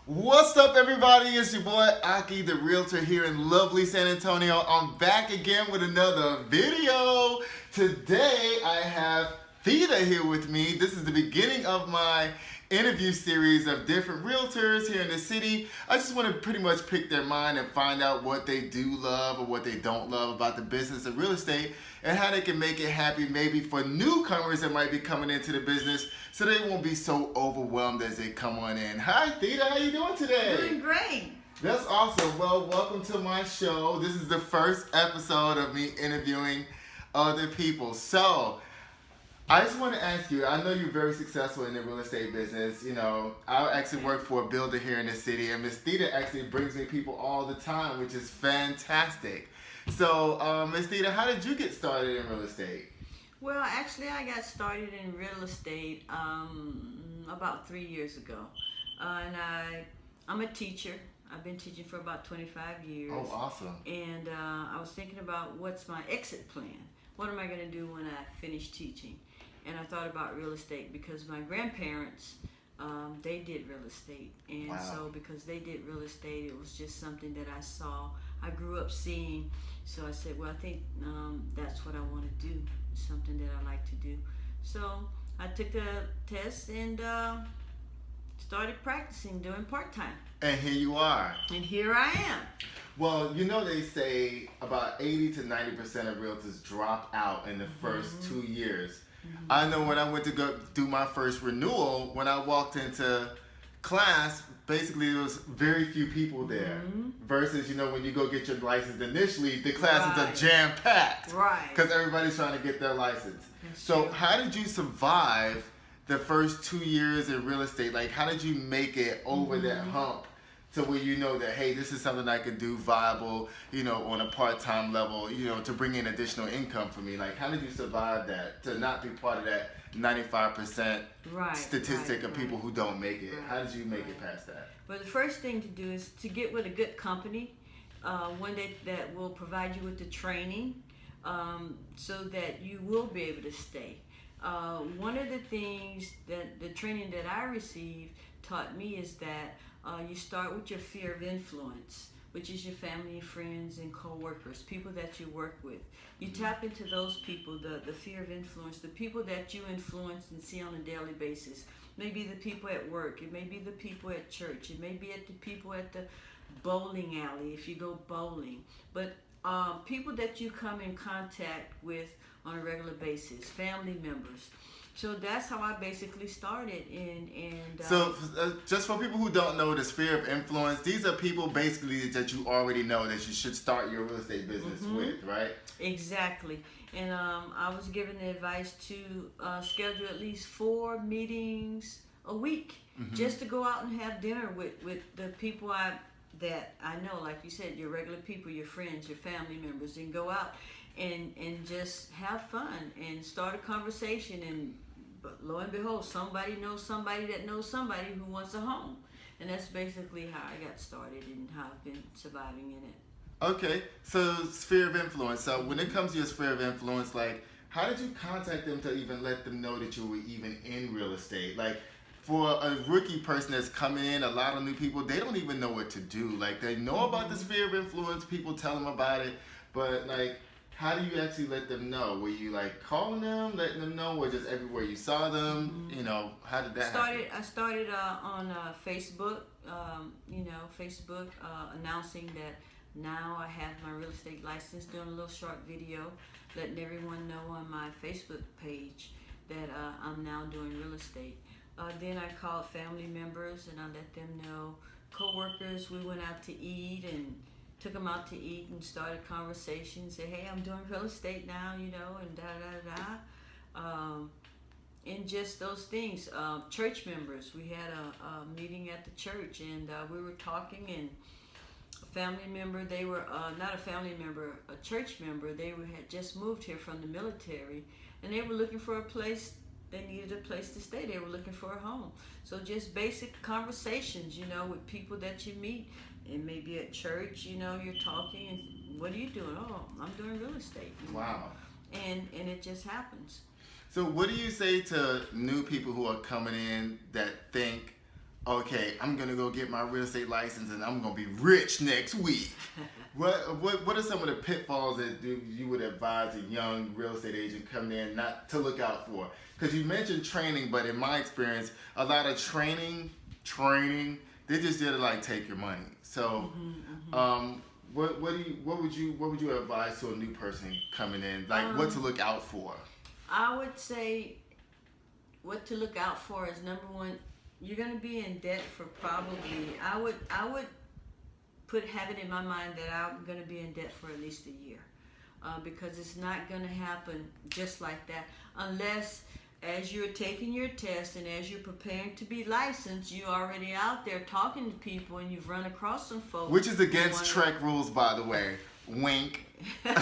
What's up, everybody? It's your boy Aki, the realtor here in lovely San Antonio. I'm back again with another video. Today I have Theda here with me. This is the beginning of my interview series of different realtors here in the city. I just want to pretty much pick their mind and find out what they do love or what they don't love about the business of real estate and how they can make it happy maybe for newcomers that might be coming into the business so they won't be so overwhelmed as they come on in. Hi Theda, how you doing today? Doing great. That's awesome. Well, welcome to my show. This is the first episode of me interviewing other people. So, I just want to ask you, I know you're very successful in the real estate business. You know, I actually work for a builder here in the city, and Miss Theda actually brings me people all the time, which is fantastic. So, Miss Theda, how did you get started in real estate? Well, actually, I got started in real estate about 3 years ago. And I'm a teacher. I've been teaching for about 25 years. Oh, awesome. And I was thinking about what's my exit plan. What am I going to do when I finish teaching? And I thought about real estate because my grandparents, they did real estate. And Wow. so because they did real estate, it was just something that I saw. I grew up seeing. So I said, well, I think that's what I want to do. It's something that I like to do. So I took the test and started practicing, doing part-time. And here you are. And here I am. Well, you know they say about 80 to 90% of realtors drop out in the first 2 years. I know when I went to go do my first renewal, when I walked into class, basically there was very few people there. Versus, you know, when you go get your license initially, the classes Right. are jam-packed. Right. Because everybody's trying to get their license. That's So true. how did you survive the first 2 years in real estate? Like, how did you make it over that hump to where you know that, hey, this is something I could do viable, you know, on a part-time level, you know, to bring in additional income for me? Like, how did you survive that, to not be part of that 95% Right, statistic right, of people right. who don't make it? Right, How did you make it right. past that? Well, the first thing to do is to get with a good company, one that will provide you with the training so that you will be able to stay. One of the things that the training that I received taught me is that you start with your fear of influence, which is your family, friends, and co-workers, people that you work with. You tap into those people, the fear of influence, the people that you influence and see on a daily basis. Maybe the people at work, it may be the people at church, it may be the people at the bowling alley if you go bowling. But people that you come in contact with on a regular basis, family members. So that's how I basically started. So, just for people who don't know the sphere of influence, these are people basically that you already know that you should start your real estate business with, right? Exactly. And I was given the advice to schedule at least 4 meetings a week just to go out and have dinner with the people that I know, like you said, your regular people, your friends, your family members, and go out and just have fun and start a conversation. And but lo and behold, somebody knows somebody that knows somebody who wants a home. And that's basically how I got started and how I've been surviving in it. Okay, so sphere of influence. So when it comes to your sphere of influence, like, how did you contact them to even let them know that you were even in real estate? Like, for a rookie person that's coming in, a lot of new people, they don't even know what to do. Like, they know about the sphere of influence, people tell them about it, but like, how do you actually let them know? Were you like calling them, letting them know, or just everywhere you saw them? You know, how did that happen? I started on Facebook, Facebook announcing that now I have my real estate license, doing a little short video, letting everyone know on my Facebook page that I'm now doing real estate. Then I called family members and I let them know. Co-workers, we went out to eat and took them out to eat and started conversations. Say, hey, I'm doing real estate now, you know, and and just those things. Church members, we had a meeting at the church and we were talking, and a family member, they were not a family member, a church member, had just moved here from the military, and they were looking for a place. They needed a place to stay. They were looking for a home. So just basic conversations, you know, with people that you meet. And maybe at church, you know, you're talking, and what are you doing? Oh, I'm doing real estate. Wow. And it just happens. So what do you say to new people who are coming in that think okay, I'm gonna go get my real estate license and I'm gonna be rich next week. What are some of the pitfalls that you would advise a young real estate agent coming in not to look out for? Because you mentioned training, but in my experience, a lot of training, they just did it like take your money. So, what would you advise to a new person coming in, like what to look out for? I would say what to look out for is, number one, you're going to be in debt for probably, I would have it in my mind that I'm going to be in debt for at least a year, because it's not going to happen just like that unless, as you're taking your test and as you're preparing to be licensed, you're already out there talking to people and you've run across some folks. Which is against Trek rules, by the way. Wink. But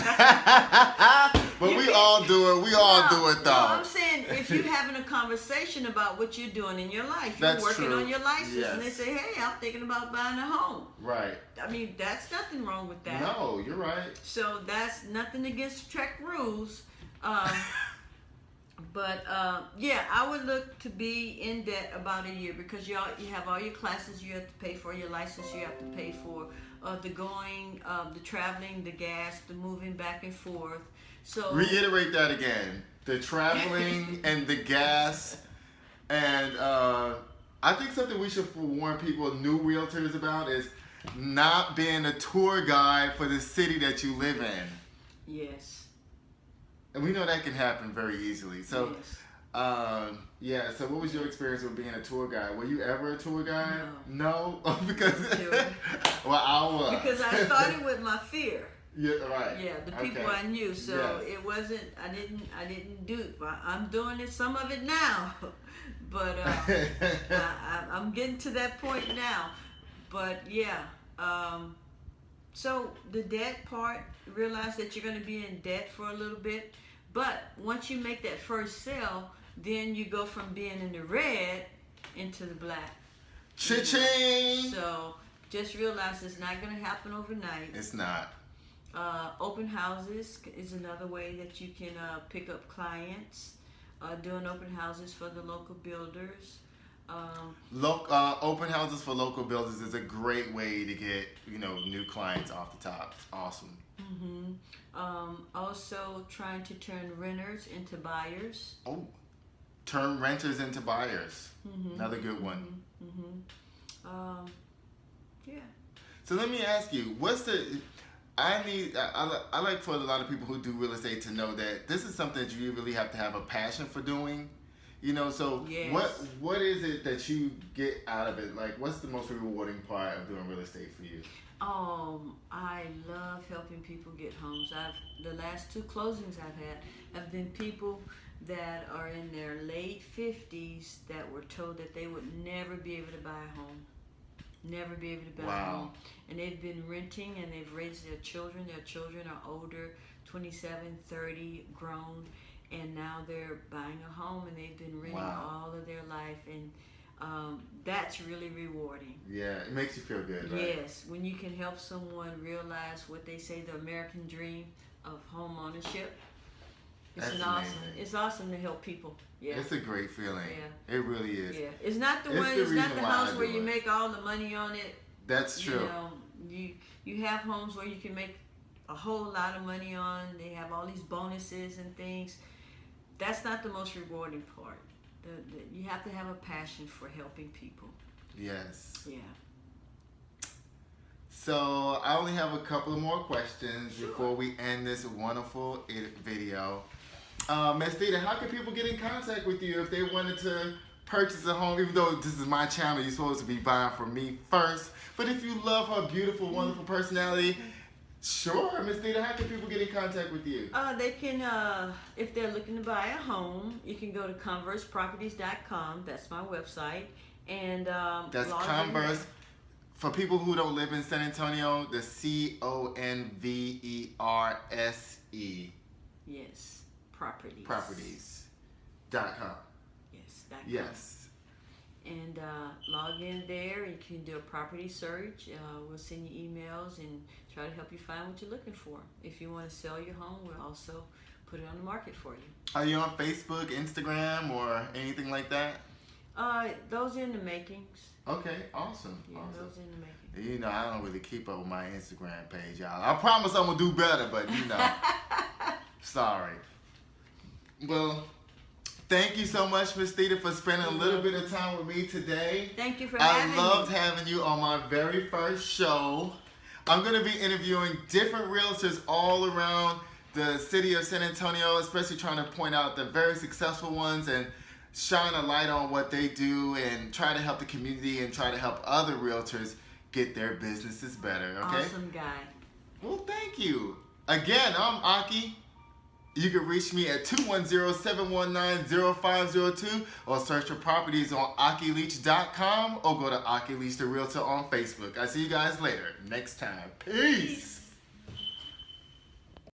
we all do it. We all do it, though. No, I'm saying if you're having a conversation about what you're doing in your life, you're working on your license, and they say, hey, I'm thinking about buying a home. Right. I mean, that's nothing wrong with that. No, you're right. So that's nothing against Trek rules. But yeah, I would look to be in debt about a year, because you have all your classes you have to pay for, your license you have to pay for, the going, the traveling, the gas, the moving back and forth. So reiterate that again: the traveling and the gas, and I think something we should warn people, new realtors, about is not being a tour guide for the city that you live in. Yes. And we know that can happen very easily. So, yes. So what was your experience with being a tour guide? Were you ever a tour guide? No. No? Because, well, I was. Because I started with my fear. Yeah, right. Yeah, the people I knew. So it wasn't, I didn't do it. I'm doing it, some of it now. But I'm getting to that point now. But yeah. So the debt part, realize that you're going to be in debt for a little bit. But once you make that first sale, then you go from being in the red into the black. Cha-ching! So just realize it's not going to happen overnight. It's not. Open houses is another way that you can pick up clients. Doing open houses for the local builders. Open houses for local builders is a great way to get new clients off the top. It's awesome. Also trying to turn renters into buyers. Oh, turn renters into buyers. Another good one. Yeah. So let me ask you, I like for a lot of people who do real estate to know that this is something that you really have to have a passion for doing. So yes. What is it that you get out of it? Like, what's the most rewarding part of doing real estate for you? I love helping people get homes. The last 2 closings I've had have been people that are in their late 50s that were told that they would never be able to buy a home. Never be able to buy a home. And they've been renting and they've raised their children. Their children are older, 27, 30, grown. And now they're buying a home and they've been renting all of their life. And that's really rewarding. Yeah, it makes you feel good, right? Yes, when you can help someone realize what they say, the American dream of home ownership. It's awesome to help people. Yeah. It's a great feeling. Yeah. It really is. Yeah. It's not the house where you make all the money on it. That's true. You have homes where you can make a whole lot of money on. They have all these bonuses and things. That's not the most rewarding part. You have to have a passion for helping people. Yes. Yeah. So I only have a couple of more questions before we end this wonderful video. Ms. Theda, how can people get in contact with you if they wanted to purchase a home? Even though this is my channel, you're supposed to be buying from me first. But if you love her beautiful, wonderful personality, sure, Ms. Theda, how can people get in contact with you? They can, if they're looking to buy a home, you can go to converseproperties.com. That's my website. And that's Converse. For people who don't live in San Antonio, the CONVERSE. Yes, properties. Properties.com. Yes, .com. Yes. And log in there. You can do a property search. We'll send you emails and try to help you find what you're looking for. If you want to sell your home, we'll also put it on the market for you. Are you on Facebook, Instagram, or anything like that? Those are in the makings. Okay, awesome. Yeah, Awesome. those are in the makings. You know, I don't really keep up with my Instagram page, y'all. I promise I'm gonna do better, but you know, sorry. Well, thank you so much, Miss Theda, for spending a little bit of time with me today. Thank you for having me. I loved having you on my very first show. I'm gonna be interviewing different realtors all around the city of San Antonio, especially trying to point out the very successful ones and shine a light on what they do and try to help the community and try to help other realtors get their businesses better, okay? Awesome guy. Well, thank you. Again, I'm Aki. You can reach me at 210-719-0502 or search for properties on akileach.com or go to Aki Leach the Realtor on Facebook. I see you guys later. Next time. Peace.